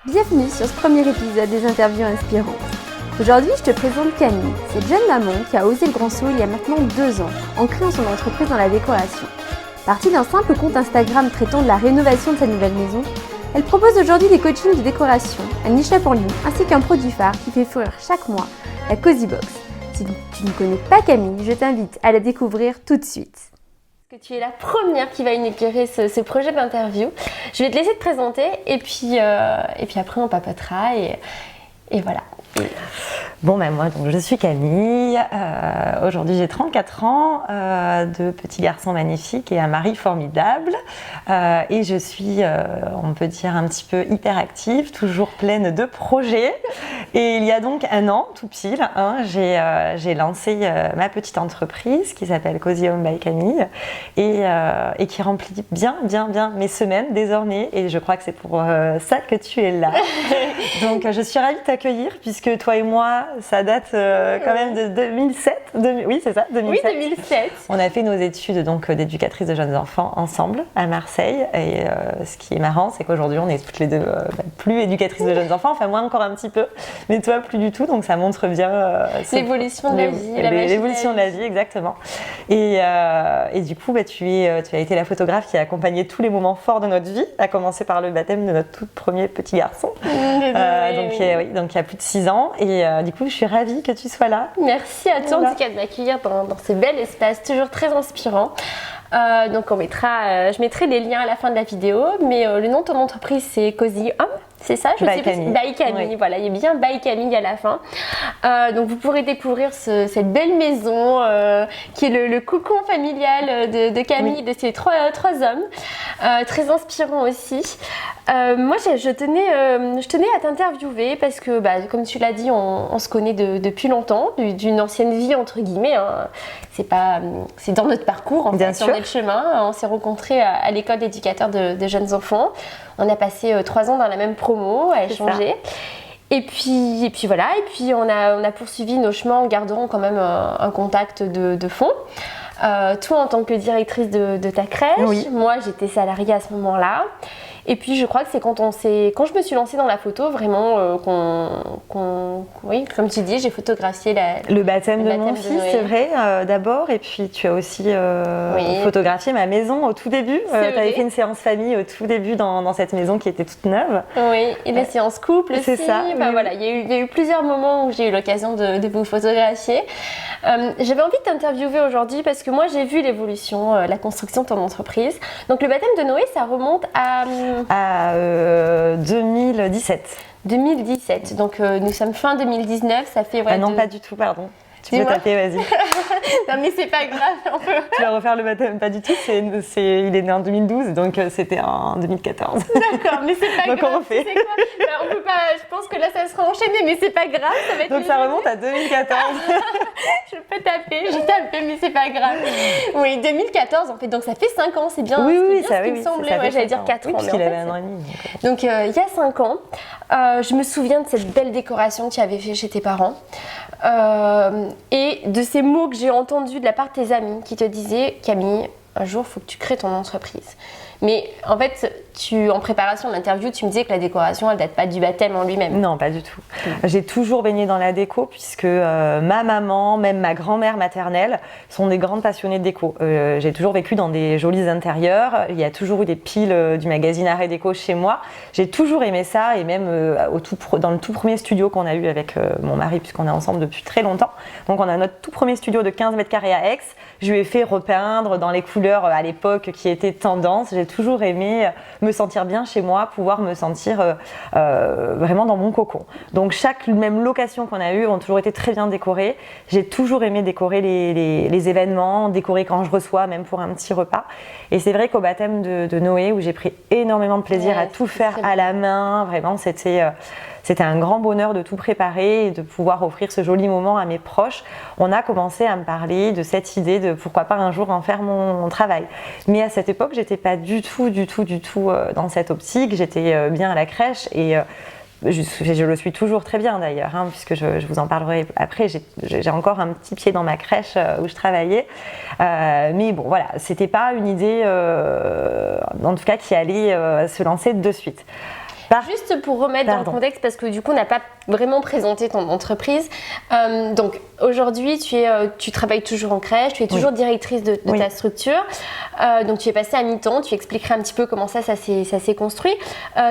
Bienvenue sur ce premier épisode des interviews inspirantes. Aujourd'hui, je te présente Camille, cette jeune maman qui a osé le grand saut il y a maintenant 2 ans en créant son entreprise dans la décoration. Partie d'un simple compte Instagram traitant de la rénovation de sa nouvelle maison, elle propose aujourd'hui des coachings de décoration, un e-shop en ligne ainsi qu'un produit phare qui fait fleurir chaque mois, la Cozy Box. Si tu ne connais pas Camille, je t'invite à la découvrir tout de suite. Que tu es la première qui va inaugurer ce projet d'interview. Je vais te laisser te présenter et puis après on papotera et voilà. Bon, moi, donc, je suis Camille. Aujourd'hui, j'ai 34 ans, deux petits garçons magnifiques et un mari formidable. Et je suis, on peut dire, un petit peu hyperactive, toujours pleine de projets. Et il y a donc 1 an, tout pile, j'ai lancé ma petite entreprise qui s'appelle Cozy Home by Camille et qui remplit bien mes semaines désormais. Et je crois que c'est pour ça que tu es là. Donc, je suis ravie de t'accueillir puisque toi et moi, ça date quand même de 2007. Oui, c'est ça, 2007. Oui, 2007. On a fait nos études donc d'éducatrice de jeunes enfants ensemble à Marseille. Et ce qui est marrant, c'est qu'aujourd'hui, on est toutes les deux plus éducatrices de jeunes enfants. Enfin, moi encore un petit peu, mais toi plus du tout. Donc ça montre bien l'évolution de la vie. L'évolution de la vie, exactement. Et du coup, tu as été la photographe qui a accompagné tous les moments forts de notre vie, à commencer par le baptême de notre tout premier petit garçon. Donc il y a plus de 6 ans. Et du coup, je suis ravie que tu sois là. Merci à toi en tout cas de m'accueillir dans ce bel espace, toujours très inspirant. Donc je mettrai les liens à la fin de la vidéo, mais le nom de ton entreprise c'est Cozy Home, c'est ça? By Camille. By Camille, oui. Voilà, il y a bien By Camille à la fin. Donc vous pourrez découvrir cette belle maison qui est le cocon familial de Camille, de ces trois hommes, très inspirant aussi. Moi je tenais à t'interviewer parce que comme tu l'as dit, on se connaît depuis longtemps, d'une ancienne vie entre guillemets, hein. C'est dans notre parcours en fait, dans notre chemin. On s'est rencontrés à l'école d'éducateurs de jeunes enfants. On a passé 3 ans dans la même promo à échanger. Et puis voilà, et puis on a poursuivi nos chemins en gardant quand même un contact de fond. Toi en tant que directrice de ta crèche, oui. Moi j'étais salariée à ce moment-là. Et puis je crois que c'est quand je me suis lancée dans la photo vraiment oui, comme tu dis, j'ai photographié le baptême de mon fils, c'est vrai, d'abord. Et puis tu as aussi photographié ma maison au tout début. Tu avais fait une séance famille au tout début dans cette maison qui était toute neuve. Oui, et la séance couple aussi. C'est ça. Enfin, voilà, il y a eu plusieurs moments où j'ai eu l'occasion de vous photographier. J'avais envie de t'interviewer aujourd'hui parce que moi j'ai vu l'évolution, la construction de ton entreprise. Donc le baptême de Noé, ça remonte à 2017. 2017, donc nous sommes fin 2019, ça fait... Ouais, non, pas du tout, pardon. Tu peux taper, vas-y. Non mais c'est pas grave, Tu vas refaire le baptême, pas du tout, il est né en 2012, donc c'était en 2014. D'accord, mais c'est pas donc grave. Donc on refait. Tu sais quoi, on peut pas, je pense que là ça sera enchaîné, mais c'est pas grave, ça va être... Donc ça remonte à 2014. Je peux taper, j'ai tapé, mais c'est pas grave. Oui, 2014 en fait, donc ça fait 5 ans, c'est bien. Oui, ça me semblait, ouais, j'allais dire 4 ans. Parce qu'il avait 1 an et demi. Donc il y a 5 ans, je me souviens de cette belle décoration que tu avais fait chez tes parents. Et de ces mots que j'ai entendus de la part de tes amis qui te disaient « Camille, un jour, il faut que tu crées ton entreprise ». Mais en fait, en préparation de l'interview, tu me disais que la décoration, elle date pas du baptême en lui-même. Non, pas du tout. J'ai toujours baigné dans la déco puisque ma maman, même ma grand-mère maternelle, sont des grandes passionnées de déco. J'ai toujours vécu dans des jolis intérieurs. Il y a toujours eu des piles du magazine Art et Déco chez moi. J'ai toujours aimé ça et même dans le tout premier studio qu'on a eu avec mon mari, puisqu'on est ensemble depuis très longtemps. Donc on a notre tout premier studio de 15 mètres carrés à Aix. Je lui ai fait repeindre dans les couleurs à l'époque qui étaient tendance. J'ai toujours aimé me sentir bien chez moi, pouvoir me sentir vraiment dans mon cocon. Donc chaque même location qu'on a eue ont toujours été très bien décorées. J'ai toujours aimé décorer les événements, décorer quand je reçois, même pour un petit repas. Et c'est vrai qu'au baptême de Noé, où j'ai pris énormément de plaisir à tout faire à la main, vraiment c'était un grand bonheur de tout préparer et de pouvoir offrir ce joli moment à mes proches. On a commencé à me parler de cette idée de pourquoi pas un jour en faire mon travail. Mais à cette époque, j'étais pas du tout dans cette optique. J'étais bien à la crèche et je le suis toujours très bien d'ailleurs, puisque je vous en parlerai après. J'ai encore un petit pied dans ma crèche où je travaillais. Mais bon, voilà, c'était pas une idée, en tout cas, qui allait se lancer de suite. Juste pour remettre dans le contexte, parce que du coup, on n'a pas vraiment présenté ton entreprise. Donc, aujourd'hui, tu travailles toujours en crèche, tu es toujours directrice de ta structure. Donc, tu es passée à mi-temps. Tu expliqueras un petit peu comment ça s'est construit.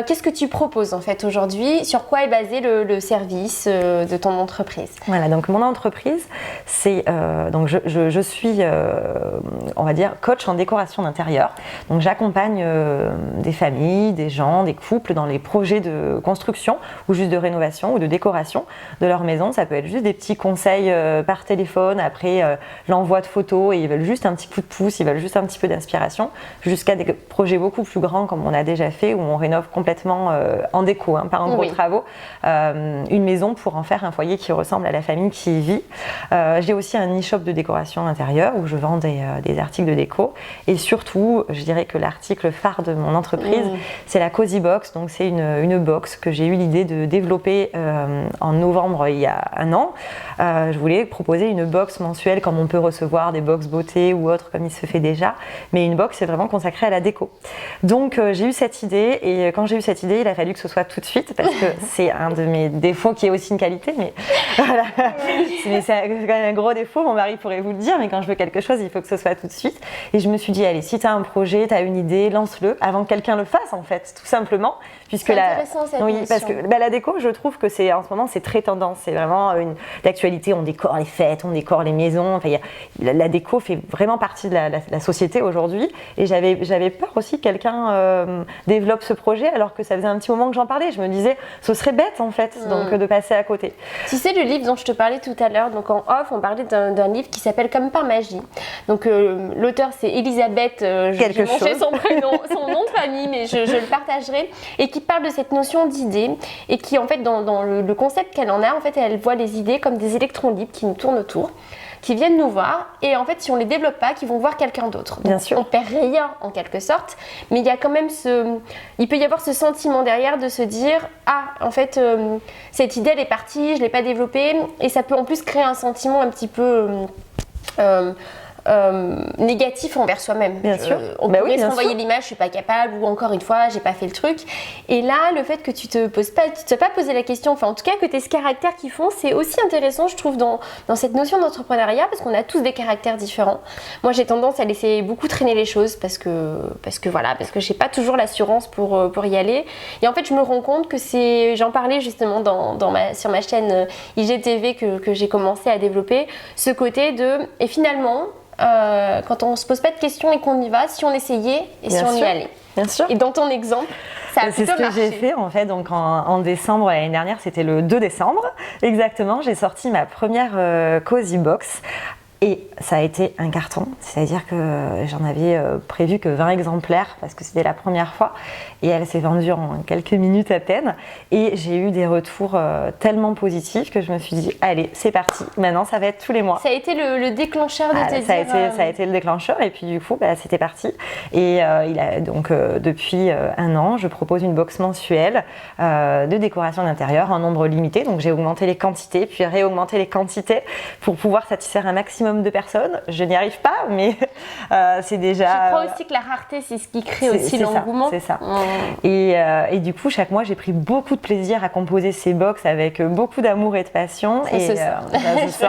Qu'est-ce que tu proposes, en fait, aujourd'hui? Sur quoi est basé le service de ton entreprise? Voilà, donc mon entreprise, c'est... donc, je suis, on va dire, coach en décoration d'intérieur. Donc, j'accompagne des familles, des gens, des couples dans les projets de construction ou juste de rénovation ou de décoration de leur maison. Ça peut être juste des petits conseils par téléphone après l'envoi de photos et ils veulent juste un petit coup de pouce, ils veulent juste un petit peu d'inspiration, jusqu'à des projets beaucoup plus grands comme on a déjà fait où on rénove complètement en déco, pas en gros travaux, une maison pour en faire un foyer qui ressemble à la famille qui y vit. J'ai aussi un e-shop de décoration intérieure où je vends des articles de déco et surtout, je dirais que l'article phare de mon entreprise, c'est la Cozy Box. Donc c'est une box que j'ai eu l'idée de développer en novembre il y a un an. Je voulais proposer une box mensuelle comme on peut recevoir des box beauté ou autres comme il se fait déjà, mais une box c'est vraiment consacrée à la déco. Donc j'ai eu cette idée et quand j'ai eu cette idée, il a fallu que ce soit tout de suite parce que c'est un de mes défauts qui est aussi une qualité, mais voilà. Mais c'est quand même un gros défaut, mon mari pourrait vous le dire, mais quand je veux quelque chose, il faut que ce soit tout de suite. Et je me suis dit, allez, si tu as un projet, tu as une idée, lance-le avant que quelqu'un le fasse en fait, tout simplement. Puisque c'est intéressant cette notion. Parce que la déco, je trouve que c'est en ce moment c'est très tendance, c'est vraiment d'actualité. On décore les fêtes, on décore les maisons. Enfin, la déco fait vraiment partie de la société aujourd'hui. Et j'avais peur aussi que quelqu'un développe ce projet alors que ça faisait un petit moment que j'en parlais. Je me disais, ce serait bête en fait, donc de passer à côté. Tu sais le livre dont je te parlais tout à l'heure, donc en off, on parlait d'un livre qui s'appelle Comme par magie. Donc l'auteur c'est Elisabeth, j'ai mangé son prénom, son nom de famille, mais je le partagerai, et qui parle de cette notion d'idée et qui en fait dans le concept qu'elle en a, en fait elle voit les idées comme des électrons libres qui nous tournent autour, qui viennent nous voir et en fait si on les développe pas, qui vont voir quelqu'un d'autre. Bien sûr. On perd rien en quelque sorte, mais il y a quand même il peut y avoir ce sentiment derrière de se dire en fait cette idée elle est partie, je l'ai pas développée, et ça peut en plus créer un sentiment un petit peu négatif envers soi-même. Bien sûr. On pourrait se renvoyer l'image, je suis pas capable, ou encore une fois, j'ai pas fait le truc. Et là, le fait que tu te sois pas posé la question, enfin en tout cas que tu aies ce caractère qu'ils font, c'est aussi intéressant, je trouve, dans cette notion d'entrepreneuriat, parce qu'on a tous des caractères différents. Moi, j'ai tendance à laisser beaucoup traîner les choses parce que j'ai pas toujours l'assurance pour y aller. Et en fait, je me rends compte que j'en parlais justement sur ma chaîne IGTV que j'ai commencé à développer, ce côté et finalement, quand on se pose pas de questions et qu'on y va, si on essayait et si on y allait. Bien sûr. Et dans ton exemple, ça a plutôt marché. C'est ce que j'ai fait en fait. Donc en décembre l'année dernière, c'était le 2 décembre exactement, j'ai sorti ma première Cozy Box. Et ça a été un carton, c'est-à-dire que j'en avais prévu que 20 exemplaires parce que c'était la première fois et elle s'est vendue en quelques minutes à peine et j'ai eu des retours tellement positifs que je me suis dit allez c'est parti, maintenant ça va être tous les mois. Ça a été le déclencheur de tes ça a été le déclencheur et puis du coup c'était parti et depuis un an je propose une box mensuelle de décoration d'intérieur en nombre limité, donc j'ai augmenté les quantités puis réaugmenté les quantités pour pouvoir satisfaire un maximum de personnes. Je n'y arrive pas, mais c'est déjà... Je crois aussi que la rareté, c'est ce qui crée aussi l'engouement. C'est ça. Et du coup, chaque mois, j'ai pris beaucoup de plaisir à composer ces box avec beaucoup d'amour et de passion. Ça se sent.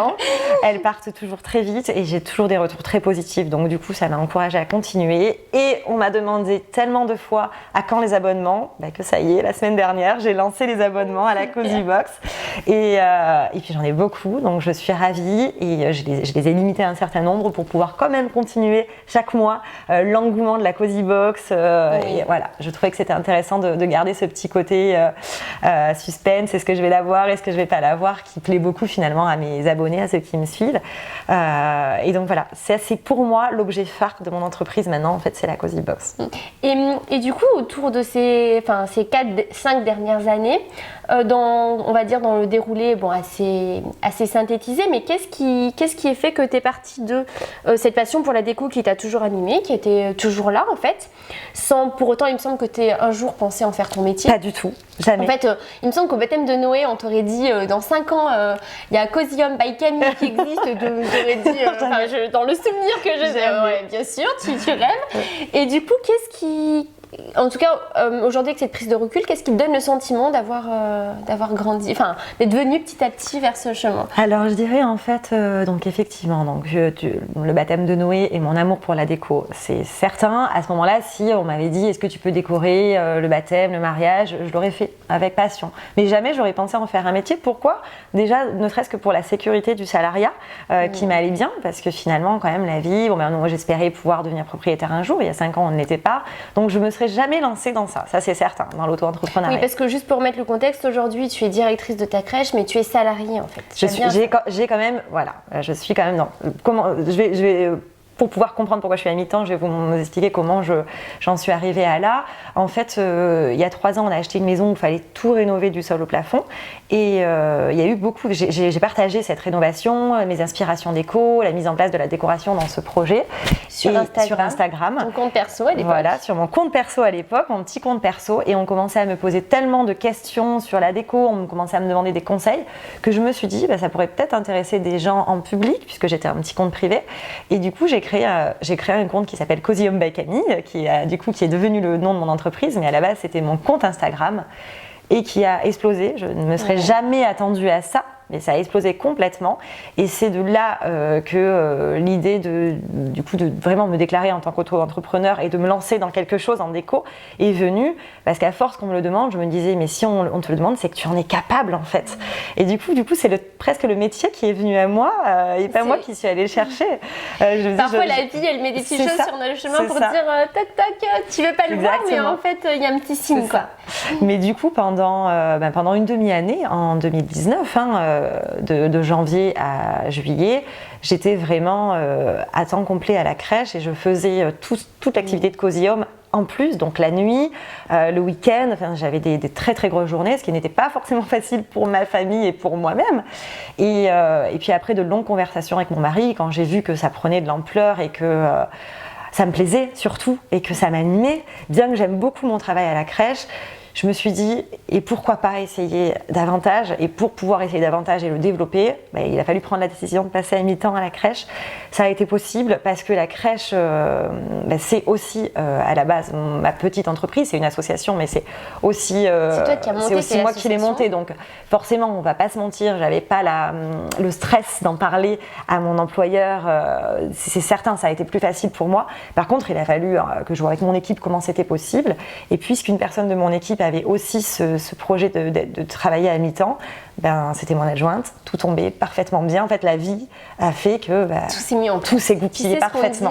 Elles partent toujours très vite et j'ai toujours des retours très positifs. Donc du coup, ça m'a encouragée à continuer. Et on m'a demandé tellement de fois à quand les abonnements, que ça y est, la semaine dernière, j'ai lancé les abonnements à la Cozy Box. Et puis j'en ai beaucoup, donc je suis ravie et je les ai limité à un certain nombre pour pouvoir quand même continuer chaque mois l'engouement de la Cozy Box. Et voilà, je trouvais que c'était intéressant de garder ce petit côté suspense. Est-ce que je vais l'avoir, est-ce que je vais pas l'avoir, qui plaît beaucoup finalement à mes abonnés, à ceux qui me suivent. Et donc voilà, c'est pour moi l'objet phare de mon entreprise maintenant, en fait, c'est la Cozy Box. Et du coup, autour de ces 5 dernières années, on va dire dans le déroulé assez synthétisé, mais qu'est-ce qui est fait que tu es partie de cette passion pour la déco qui t'a toujours animée, qui était toujours là en fait, sans pour autant il me semble que tu aies un jour pensé en faire ton métier? Pas du tout, jamais. En fait, il me semble qu'au baptême de Noé, on t'aurait dit dans 5 ans, il y a Cozy Home by Camille qui existe, j'aurais dit, dans le souvenir que j'ai, bien sûr, tu rêves. Et du coup, en tout cas, aujourd'hui, avec cette prise de recul, qu'est-ce qui te donne le sentiment d'avoir grandi, enfin, d'être venu petit à petit vers ce chemin? Alors, je dirais en fait, donc effectivement, donc, le baptême de Noé et mon amour pour la déco, c'est certain. À ce moment-là, si on m'avait dit, est-ce que tu peux décorer le baptême, le mariage, je l'aurais fait avec passion. Mais jamais j'aurais pensé en faire un métier. Pourquoi? Déjà, ne serait-ce que pour la sécurité du salariat, qui m'allait bien, parce que finalement, quand même, la vie, moi, j'espérais pouvoir devenir propriétaire un jour. Il y a 5 ans, on ne l'était pas. Donc, je me serais jamais lancée dans ça. Ça, c'est certain, dans l'auto-entrepreneuriat. Oui, parce que juste pour mettre le contexte, aujourd'hui, tu es directrice de ta crèche, mais tu es salariée, en fait. J'ai quand même, voilà, je suis quand même dans. Je vais pour pouvoir comprendre pourquoi je suis à mi-temps, je vais vous expliquer comment j'en suis arrivée à là. En fait, il y a 3 ans, on a acheté une maison où il fallait tout rénover du sol au plafond. Et il y a eu beaucoup. J'ai partagé cette rénovation, mes inspirations déco, la mise en place de la décoration dans ce projet. Sur Instagram. Ton compte perso à l'époque. Voilà, sur mon compte perso à l'époque, mon petit compte perso. Et on commençait à me poser tellement de questions sur la déco, on commençait à me demander des conseils, que je me suis dit, ça pourrait peut-être intéresser des gens en public, puisque j'étais un petit compte privé. Et du coup, j'ai créé un compte qui s'appelle Cozy Home by Camille, qui est devenu le nom de mon entreprise, mais à la base, c'était mon compte Instagram et qui a explosé. Je ne me serais jamais attendue à ça. Mais ça a explosé complètement et c'est de là que l'idée de vraiment me déclarer en tant qu'auto-entrepreneur et de me lancer dans quelque chose en déco est venue, parce qu'à force qu'on me le demande, je me disais mais si on te le demande, c'est que tu en es capable en fait. Et du coup c'est presque le métier qui est venu à moi et pas moi qui suis allée le chercher. Parfois la vie elle met des petites choses sur notre chemin pour dire tac tac, tu veux pas le voir, mais en fait il y a un petit signe quoi. Mais du coup pendant une demi-année en 2019, de janvier à juillet, j'étais vraiment à temps complet à la crèche et je faisais toute l'activité de Cozy Home en plus, donc la nuit, le week-end, j'avais des très très grosses journées, ce qui n'était pas forcément facile pour ma famille et pour moi-même. Et puis après de longues conversations avec mon mari, quand j'ai vu que ça prenait de l'ampleur et que ça me plaisait surtout et que ça m'animait, bien que j'aime beaucoup mon travail à la crèche, je me suis dit, et pourquoi pas essayer davantage? Et pour pouvoir essayer davantage et le développer, il a fallu prendre la décision de passer à mi-temps à la crèche. Ça a été possible parce que la crèche, c'est aussi à la base ma petite entreprise, c'est une association, mais c'est aussi, moi qui l'ai montée. Donc forcément, on ne va pas se mentir, j'avais pas le stress d'en parler à mon employeur. C'est certain, ça a été plus facile pour moi. Par contre, il a fallu que je vois avec mon équipe comment c'était possible. Et puisqu'une personne de mon équipe avait aussi ce projet de travailler à mi-temps, c'était mon adjointe, tout tombait parfaitement bien. En fait, la vie a fait que tout s'est mis en place. Tout s'est goupillé parfaitement.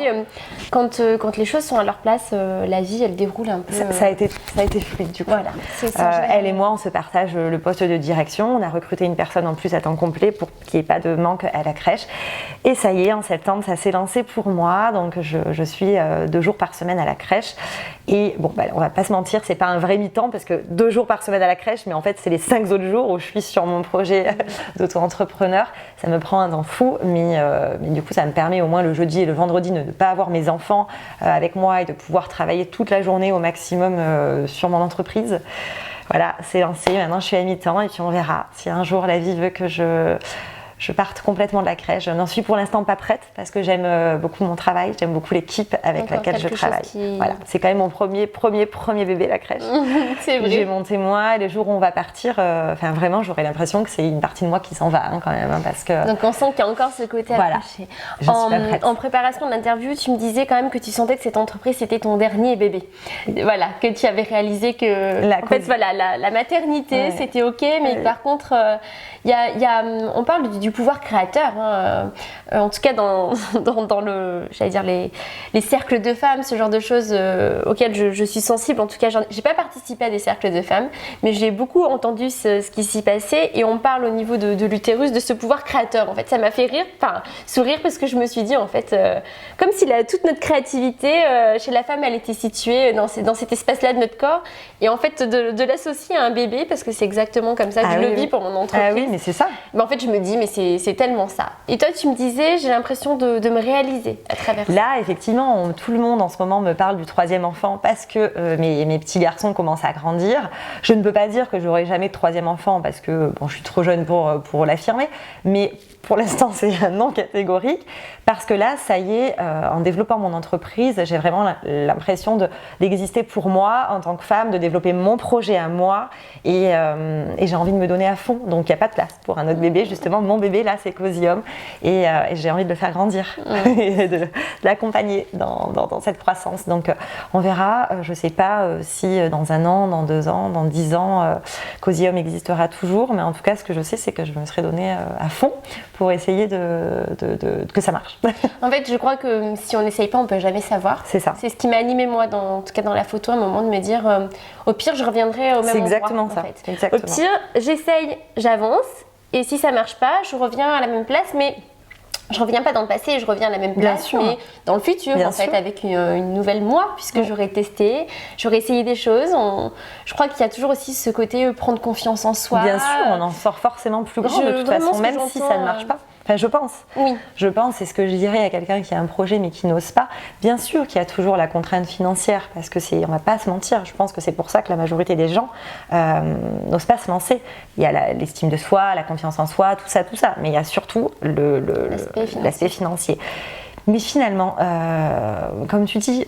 Quand les choses sont à leur place, la vie, elle déroule un peu. Ça a été fluide du coup. Voilà, elle et moi, on se partage le poste de direction. On a recruté une personne en plus à temps complet pour qu'il n'y ait pas de manque à la crèche. Et ça y est, en septembre, ça s'est lancé pour moi. Donc, je suis 2 jours par semaine à la crèche. Et on va pas se mentir, c'est pas un vrai mi-temps parce que 2 jours par semaine à la crèche, mais en fait, c'est les 5 autres jours où je suis sur mon projet d'auto-entrepreneur. Ça me prend un temps fou, mais du coup, ça me permet au moins le jeudi et le vendredi de ne pas avoir mes enfants avec moi et de pouvoir travailler toute la journée au maximum sur mon entreprise. Voilà, c'est lancé. Maintenant, je suis à mi-temps et puis on verra si un jour la vie veut que je parte complètement de la crèche. Je n'en suis pour l'instant pas prête parce que j'aime beaucoup mon travail, j'aime beaucoup l'équipe avec laquelle je travaille. Voilà, c'est quand même mon premier bébé, la crèche. C'est vrai. J'ai monté moi et les jours où on va partir, vraiment, j'aurais l'impression que c'est une partie de moi qui s'en va quand même. Parce que... Donc on sent qu'il y a encore ce côté accroché. Je suis pas prête. En préparation de l'interview, tu me disais quand même que tu sentais que cette entreprise c'était ton dernier bébé. Voilà, que tu avais réalisé que la maternité c'était ok, mais par contre, on parle du pouvoir créateur, en tout cas dans les cercles de femmes, ce genre de choses auxquelles je suis sensible. En tout cas, j'ai pas participé à des cercles de femmes, mais j'ai beaucoup entendu ce qui s'y passait et on parle au niveau de l'utérus de ce pouvoir créateur. En fait, ça m'a fait sourire parce que je me suis dit en fait, comme si toute notre créativité chez la femme, elle était située dans cet espace-là de notre corps et en fait de l'associer à un bébé parce que c'est exactement comme ça que je le vis pour mon entreprise. Ah oui, mais c'est ça. Mais en fait, je me dis mais c'est tellement ça. Et toi, tu me disais, j'ai l'impression de me réaliser à travers ça. Là, effectivement, tout le monde en ce moment me parle du 3e enfant parce que mes petits garçons commencent à grandir. Je ne peux pas dire que j'aurai jamais de 3e enfant parce que bon, je suis trop jeune pour l'affirmer, mais pour l'instant, c'est un non catégorique parce que là, ça y est, en développant mon entreprise, j'ai vraiment l'impression d'exister pour moi en tant que femme, de développer mon projet à moi et j'ai envie de me donner à fond. Donc, il n'y a pas de place pour un autre bébé. Justement, mon bébé, là, c'est Cozy Home et j'ai envie de le faire grandir et de l'accompagner dans cette croissance. Donc, on verra. Je ne sais pas si dans 1 an, dans 2 ans, dans 10 ans, Cozy Home existera toujours. Mais en tout cas, ce que je sais, c'est que je me serai donnée à fond pour essayer que ça marche. En fait, je crois que si on n'essaye pas, on ne peut jamais savoir. C'est ça. C'est ce qui m'a animée, moi, en tout cas dans la photo, à un moment de me dire, au pire, je reviendrai au même endroit. C'est exactement ça. En fait. Exactement. Au pire, j'essaye, j'avance, et si ça ne marche pas, je reviens à la même place, mais je ne reviens pas dans le passé, je reviens à la même place, mais dans le futur, Bien en fait, sûr. avec une nouvelle moi, puisque j'aurais testé, j'aurais essayé des choses. Je crois qu'il y a toujours aussi ce côté prendre confiance en soi. Bien sûr, on en sort forcément plus grand de toute façon, même si ça ne marche pas. Enfin, je pense. Oui. Je pense, c'est ce que je dirais à quelqu'un qui a un projet mais qui n'ose pas. Bien sûr qu'il y a toujours la contrainte financière, parce que on va pas se mentir. Je pense que c'est pour ça que la majorité des gens n'osent pas se lancer. Il y a l'estime de soi, la confiance en soi, tout ça. Mais il y a surtout l'aspect financier. Mais finalement, comme tu dis,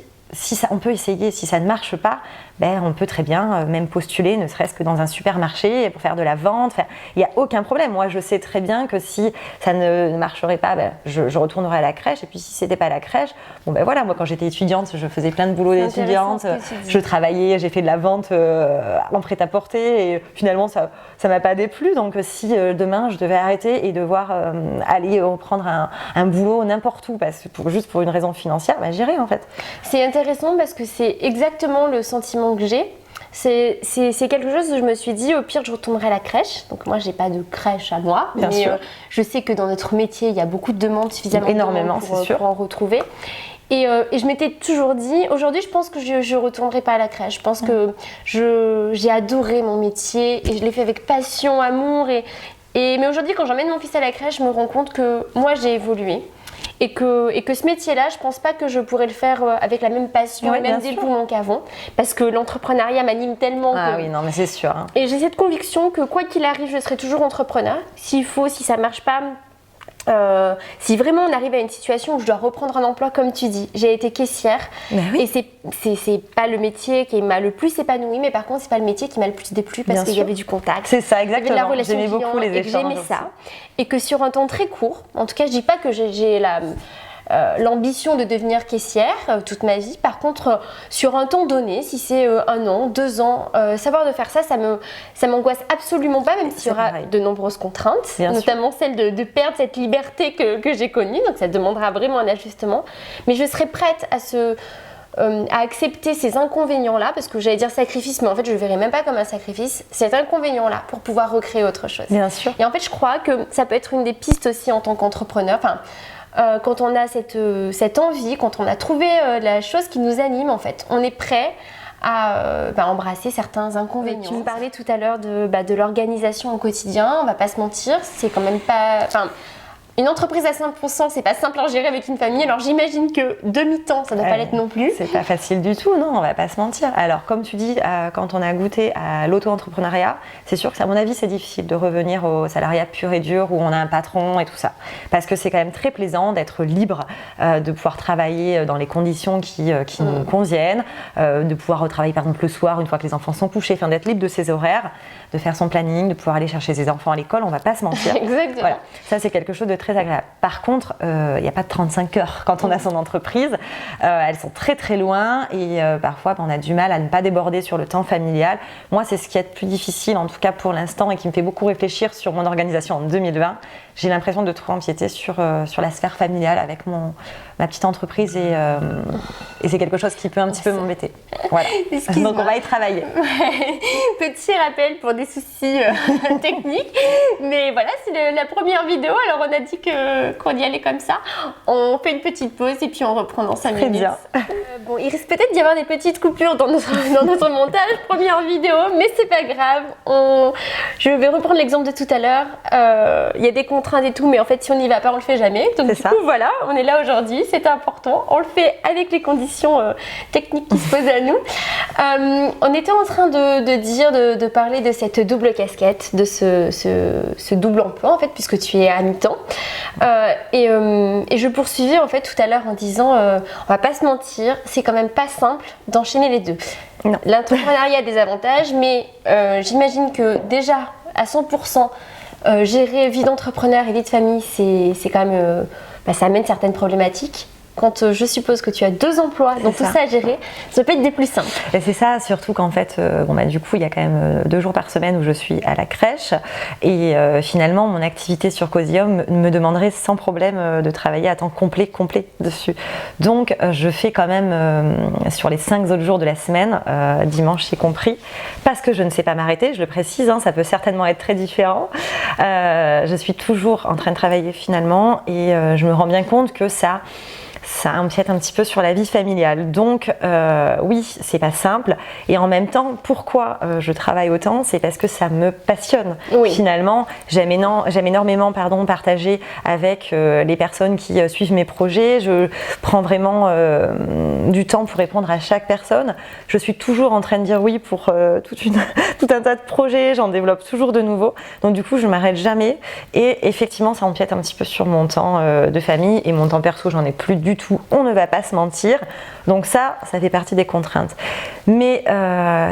on peut essayer. Si ça ne marche pas, on peut très bien même postuler, ne serait-ce que dans un supermarché pour faire de la vente. Il n'y a aucun problème. Moi, je sais très bien que si ça ne marcherait pas, je retournerai à la crèche. Et puis, si c'était pas la crèche, voilà. Moi, quand j'étais étudiante, je faisais plein de boulot d'étudiante. Je travaillais, j'ai fait de la vente en prêt-à-porter. Et finalement, ça m'a pas déplu. Donc, si demain je devais arrêter et devoir aller reprendre un boulot n'importe où, juste pour une raison financière, j'irai en fait. C'est intéressant parce que c'est exactement le sentiment que j'ai. C'est quelque chose où je me suis dit, au pire, je retournerai à la crèche. Donc moi, j'ai pas de crèche à moi, Bien mais sûr. Je sais que dans notre métier, il y a beaucoup de demandes, suffisamment énormément, de demandes c'est sûr. pour en retrouver. Et je m'étais toujours dit, aujourd'hui, je pense que je retournerai pas à la crèche. Je pense que j'ai adoré mon métier et je l'ai fait avec passion, amour. Mais aujourd'hui, quand j'emmène mon fils à la crèche, je me rends compte que moi, j'ai évolué. Et que ce métier-là, je pense pas que je pourrais le faire avec la même passion, même dévouement qu'avant, parce que l'entrepreneuriat m'anime tellement. Oui, non, mais c'est sûr. Hein. Et j'ai cette conviction que quoi qu'il arrive, je serai toujours entrepreneur. S'il faut, si ça marche pas, si vraiment on arrive à une situation où je dois reprendre un emploi, comme tu dis, j'ai été caissière et c'est pas le métier qui m'a le plus épanouie, mais par contre c'est pas le métier qui m'a le plus déplu parce qu'il y avait du contact. C'est ça, exactement. Il y avait de la relation j'aimais client beaucoup les et que échanges. j'aimais ça. Et que sur un temps très court, en tout cas je dis pas que j'ai l'ambition de devenir caissière toute ma vie. Par contre, sur un temps donné, si c'est 1 an, 2 ans, savoir de faire ça m'angoisse absolument pas, même s'il y aura de nombreuses contraintes, notamment celle de perdre cette liberté que j'ai connue. Donc ça demandera vraiment un ajustement. Mais je serai prête à accepter ces inconvénients-là, parce que j'allais dire sacrifice, mais en fait je ne le verrai même pas comme un sacrifice, cet inconvénient-là pour pouvoir recréer autre chose. Bien sûr. Et en fait je crois que ça peut être une des pistes aussi en tant qu'entrepreneur. Quand on a cette envie, quand on a trouvé la chose qui nous anime, en fait, on est prêt à embrasser certains inconvénients. Tu me parlais tout à l'heure de l'organisation au quotidien, on va pas se mentir, c'est quand même pas... Une entreprise à 100%, c'est pas simple à gérer avec une famille. Alors j'imagine que demi-temps, ça ne doit pas l'être non plus. C'est pas facile du tout, non, on va pas se mentir. Alors comme tu dis, quand on a goûté à l'auto-entrepreneuriat, c'est sûr que à mon avis c'est difficile de revenir au salariat pur et dur où on a un patron et tout ça. Parce que c'est quand même très plaisant d'être libre, de pouvoir travailler dans les conditions qui nous conviennent, de pouvoir retravailler par exemple le soir une fois que les enfants sont couchés, d'être libre de ses horaires, de faire son planning, de pouvoir aller chercher ses enfants à l'école, on va pas se mentir. Exactement. Voilà. Ça c'est quelque chose de très agréable. Par contre, il n'y a pas de 35 heures quand on a son entreprise. Elles sont très très loin et parfois on a du mal à ne pas déborder sur le temps familial. Moi, c'est ce qui est le plus difficile, en tout cas pour l'instant, et qui me fait beaucoup réfléchir sur mon organisation en 2020. J'ai l'impression de trop empiéter sur la sphère familiale avec ma petite entreprise et c'est quelque chose qui peut un petit peu m'embêter. Voilà. Donc on va y travailler. Petit rappel pour des des soucis techniques. Mais voilà, c'est la première vidéo. Alors on a dit qu'on y allait comme ça. On fait une petite pause et puis on reprend dans 5 minutes. Bien. Bon, il risque peut-être d'y avoir des petites coupures dans notre montage. Première vidéo, mais c'est pas grave. Je vais reprendre l'exemple de tout à l'heure. Il y a des contraintes et tout, mais en fait si on n'y va pas, on le fait jamais. Donc du coup voilà, on est là aujourd'hui. C'est important. On le fait avec les conditions techniques qui se posent à nous. On était en train de parler de cette double casquette, de ce double emploi en fait, puisque tu es à mi-temps. Et je poursuivais en fait tout à l'heure en disant, on va pas se mentir, c'est quand même pas simple d'enchaîner les deux. L'entrepreneuriat a des avantages, mais j'imagine que déjà à 100%, gérer vie d'entrepreneur et vie de famille, c'est quand même, ça amène certaines problématiques. Quand je suppose que tu as 2 emplois, donc tout ça à gérer, ça peut être des plus simples. Et c'est ça, surtout qu'en fait, du coup, il y a quand même 2 jours par semaine où je suis à la crèche. Et finalement, mon activité sur Cosium me demanderait sans problème de travailler à temps complet dessus. Donc, je fais quand même sur les 5 autres jours de la semaine, dimanche y compris, parce que je ne sais pas m'arrêter, je le précise, ça peut certainement être très différent. Je suis toujours en train de travailler finalement et je me rends bien compte que ça empiète un petit peu sur la vie familiale. Donc oui, c'est pas simple. Et en même temps, pourquoi je travaille autant? C'est parce que ça me passionne. Oui. Finalement, j'aime énormément partager avec les personnes qui suivent mes projets. Je prends vraiment du temps pour répondre à chaque personne. Je suis toujours en train de dire oui pour tout un tas de projets. J'en développe toujours de nouveaux. Donc du coup, je m'arrête jamais. Et effectivement, ça empiète un petit peu sur mon temps de famille et mon temps perso. J'en ai plus du tout. On ne va pas se mentir. Donc ça fait partie des contraintes. Mais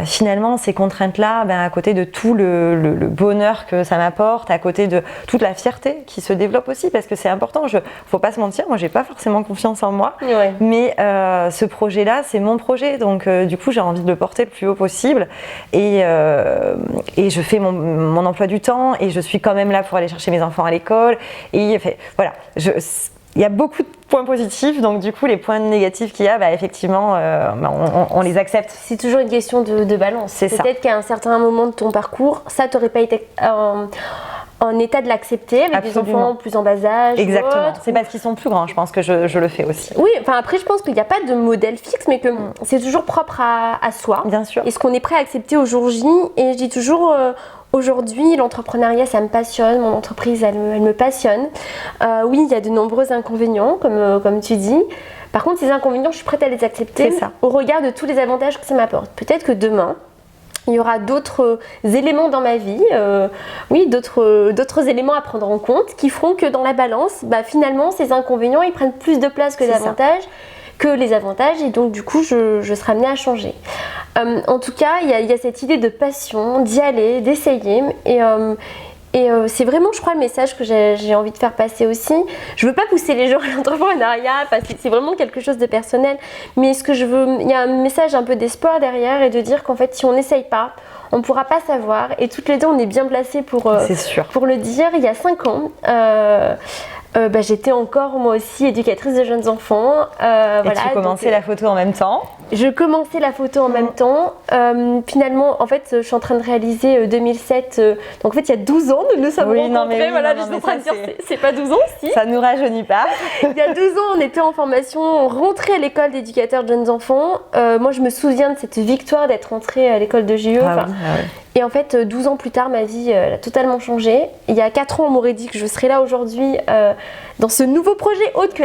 finalement, ces contraintes-là, à côté de tout le bonheur que ça m'apporte, à côté de toute la fierté qui se développe aussi, parce que c'est important, faut pas se mentir, moi j'ai pas forcément confiance en moi, ouais. Mais ce projet-là, c'est mon projet, donc du coup j'ai envie de le porter le plus haut possible et je fais mon emploi du temps et je suis quand même là pour aller chercher mes enfants à l'école et voilà, il y a beaucoup de points positifs, donc du coup les points négatifs qu'il y a, effectivement, on les accepte. C'est toujours une question de balance. C'est ça. Peut-être qu'à un certain moment de ton parcours, ça t'aurait pas été en état de l'accepter avec Absolument. Des enfants plus en bas âge. Exactement. C'est parce qu'ils sont plus grands, je pense que je le fais aussi. Oui, après je pense qu'il n'y a pas de modèle fixe, mais que c'est toujours propre à soi. Bien sûr. Et ce qu'on est prêt à accepter au jour J. Et je dis toujours. Aujourd'hui, l'entrepreneuriat, ça me passionne, mon entreprise, elle me passionne. Oui, il y a de nombreux inconvénients, comme tu dis. Par contre, ces inconvénients, je suis prête à les accepter au regard de tous les avantages que ça m'apporte. Peut-être que demain, il y aura d'autres éléments dans ma vie, d'autres éléments à prendre en compte qui feront que dans la balance, finalement, ces inconvénients, ils prennent plus de place que les avantages, et donc du coup je serai amenée à changer. En tout cas, il y a cette idée de passion, d'y aller, d'essayer, et c'est vraiment, je crois, le message que j'ai envie de faire passer aussi. Je veux pas pousser les gens à l'entrepreneuriat parce que c'est vraiment quelque chose de personnel, mais ce que je veux, il y a un message un peu d'espoir derrière, et de dire qu'en fait si on n'essaye pas, on ne pourra pas savoir, et toutes les deux on est bien placés pour le dire. Il y a 5 ans, j'étais encore moi aussi éducatrice de jeunes enfants. Et tu commençais la photo en même temps. Je commençais la photo en même temps. Finalement, en fait, je suis en train de réaliser 2007. Donc en fait, il y a 12 ans, nous nous sommes rencontrés. Je suis en train de dire, c'est pas 12 ans, si. Ça nous rajeunit pas. Il y a 12 ans, on était en formation, on rentrait à l'école d'éducateurs de jeunes enfants. Moi, je me souviens de cette victoire d'être rentrée à l'école de JE. Et en fait, 12 ans plus tard, ma vie elle a totalement changé. Il y a 4 ans, on m'aurait dit que je serais là aujourd'hui dans ce nouveau projet autre que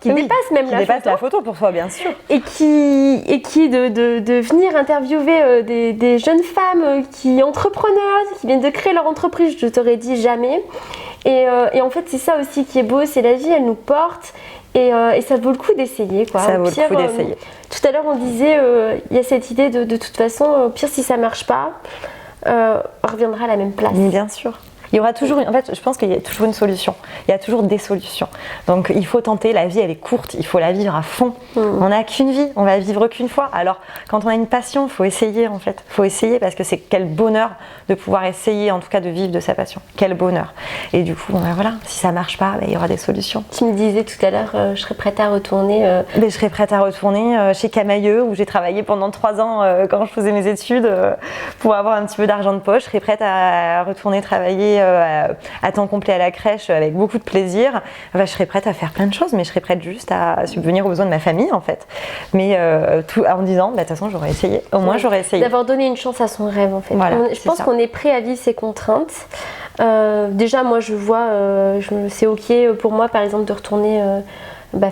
qui dépasse même la photo pour toi, bien sûr. Et qui est de venir interviewer des jeunes femmes qui entrepreneurs, qui viennent de créer leur entreprise. Je t'aurais dit jamais. Et en fait, c'est ça aussi qui est beau, c'est la vie, elle nous porte. Et ça vaut le coup d'essayer, quoi. Ça vaut le coup d'essayer. Tout à l'heure, on disait, il y a cette idée de toute façon, au pire, si ça marche pas, on reviendra à la même place. Bien sûr. Il y aura toujours, en fait, je pense qu'il y a toujours une solution. Il y a toujours des solutions. Donc il faut tenter. La vie, elle est courte. Il faut la vivre à fond. On n'a qu'une vie. On va vivre qu'une fois. Alors quand on a une passion, il faut essayer en fait. Il faut essayer parce que c'est quel bonheur de pouvoir essayer, en tout cas de vivre de sa passion. Quel bonheur. Et du coup, voilà. Si ça marche pas, il y aura des solutions. Tu me disais tout à l'heure, je serais prête à retourner. Mais je serais prête à retourner chez Camailleux où j'ai travaillé pendant 3 ans quand je faisais mes études pour avoir un petit peu d'argent de poche. Je serais prête à retourner travailler à temps complet à la crèche avec beaucoup de plaisir. Enfin, je serais prête à faire plein de choses, mais je serais prête juste à subvenir aux besoins de ma famille en fait. Mais tout en disant, de toute façon, j'aurais essayé. Au moins, j'aurais essayé. D'avoir donné une chance à son rêve en fait. Voilà, je pense qu'on est prêt à vivre ses contraintes. Déjà, moi, je vois, c'est ok pour moi, par exemple, de retourner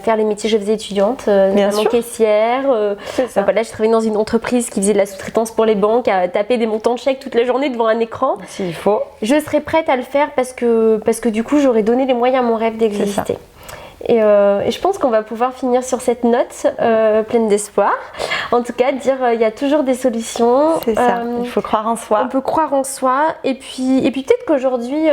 faire les métiers que je faisais étudiante, notamment caissière. Là, je travaillais dans une entreprise qui faisait de la sous-traitance pour les banques, à taper des montants de chèques toute la journée devant un écran. S'il faut. Je serais prête à le faire parce que du coup, j'aurais donné les moyens à mon rêve d'exister. Et je pense qu'on va pouvoir finir sur cette note pleine d'espoir. En tout cas, dire il y a toujours des solutions. C'est ça, il faut croire en soi. On peut croire en soi. Et puis peut-être qu'aujourd'hui,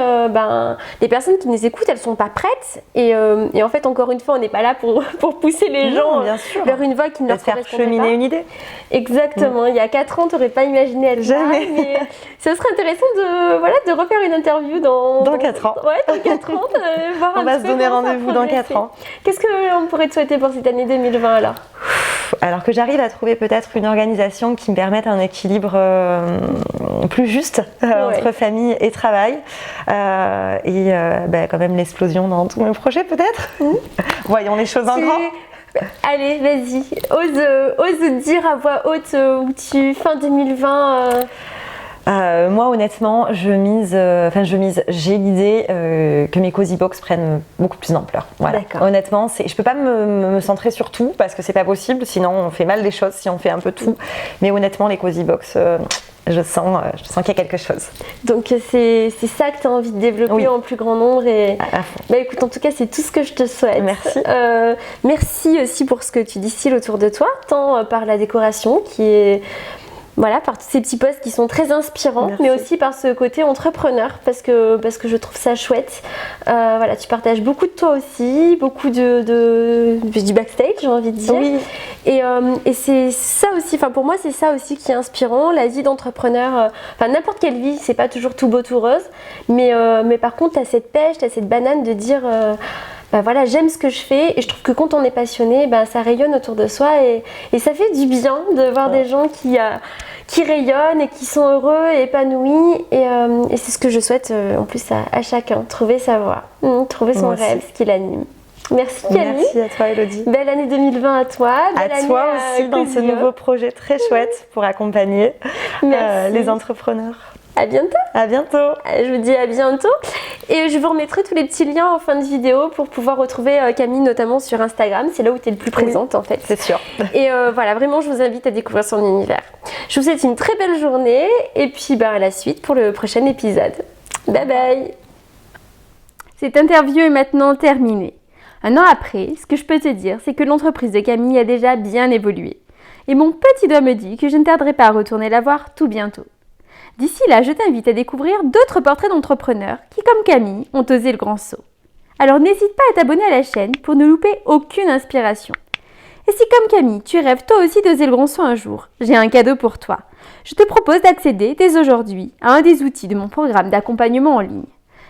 les personnes qui nous écoutent, elles ne sont pas prêtes. Et en fait, encore une fois, on n'est pas là pour pousser les gens vers une voie qui ne leur correspond pas. Faire cheminer une idée. Exactement. Il y a 4 ans, tu n'aurais pas imaginé être là. Mais ce serait intéressant de refaire une interview dans 4 ans. Ouais, dans 4 ans. Voir on va se donner rendez-vous dans 4 ans. Qu'est-ce qu'on pourrait te souhaiter pour cette année 2020 alors ? Alors que j'arrive à trouver peut-être une organisation qui me permette un équilibre plus juste entre famille et travail et quand même l'explosion dans tous mes projets peut-être. Voyons les choses en grand. Allez, vas-y, ose dire à voix haute où tu fin 2020. Moi honnêtement, j'ai l'idée que mes Cozy Box prennent beaucoup plus d'ampleur. Voilà. Honnêtement, je peux pas me centrer sur tout parce que c'est pas possible, sinon on fait mal les choses si on fait un peu tout. Mais honnêtement, les Cozy Box, je sens qu'il y a quelque chose. Donc c'est ça que tu as envie de développer en plus grand nombre et écoute, en tout cas, c'est tout ce que je te souhaite. Merci. Merci aussi pour ce que tu distilles autour de toi, tant par la décoration qui est par tous ces petits posts qui sont très inspirants, mais aussi par ce côté entrepreneur, parce que je trouve ça chouette. Tu partages beaucoup de toi aussi, beaucoup du backstage, j'ai envie de dire. Oui. Et c'est ça aussi, pour moi, c'est ça aussi qui est inspirant. La vie d'entrepreneur, n'importe quelle vie, c'est pas toujours tout beau, tout rose, mais par contre, tu as cette pêche, tu as cette banane de dire... j'aime ce que je fais et je trouve que quand on est passionné, ça rayonne autour de soi et ça fait du bien de voir des gens qui rayonnent et qui sont heureux et épanouis et c'est ce que je souhaite en plus à chacun, trouver sa voie, trouver son rêve, ce qui l'anime. Merci Camille. Merci à toi Elodie. Belle année 2020 à toi. Belle année toi aussi dans ce nouveau projet très chouette pour accompagner les entrepreneurs. À bientôt. À bientôt. Je vous dis à bientôt. Et je vous remettrai tous les petits liens en fin de vidéo pour pouvoir retrouver Camille, notamment sur Instagram. C'est là où tu es le plus présente en fait. C'est sûr. Et vraiment, je vous invite à découvrir son univers. Je vous souhaite une très belle journée et puis à la suite pour le prochain épisode. Bye bye. Cette interview est maintenant terminée. Un an après, ce que je peux te dire, c'est que l'entreprise de Camille a déjà bien évolué. Et mon petit doigt me dit que je ne tarderai pas à retourner la voir tout bientôt. D'ici là, je t'invite à découvrir d'autres portraits d'entrepreneurs qui, comme Camille, ont osé le grand saut. Alors n'hésite pas à t'abonner à la chaîne pour ne louper aucune inspiration. Et si, comme Camille, tu rêves toi aussi d'oser le grand saut un jour, j'ai un cadeau pour toi. Je te propose d'accéder dès aujourd'hui à un des outils de mon programme d'accompagnement en ligne.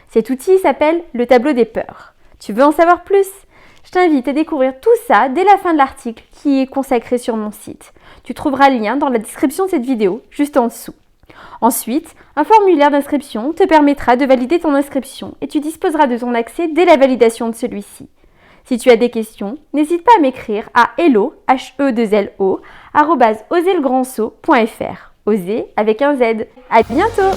Cet outil s'appelle le tableau des peurs. Tu veux en savoir plus ? Je t'invite à découvrir tout ça dès la fin de l'article qui est consacré sur mon site. Tu trouveras le lien dans la description de cette vidéo, juste en dessous. Ensuite, un formulaire d'inscription te permettra de valider ton inscription et tu disposeras de ton accès dès la validation de celui-ci. Si tu as des questions, n'hésite pas à m'écrire à hello@oserlegrandssaut.fr. Oser avec un Z. À bientôt!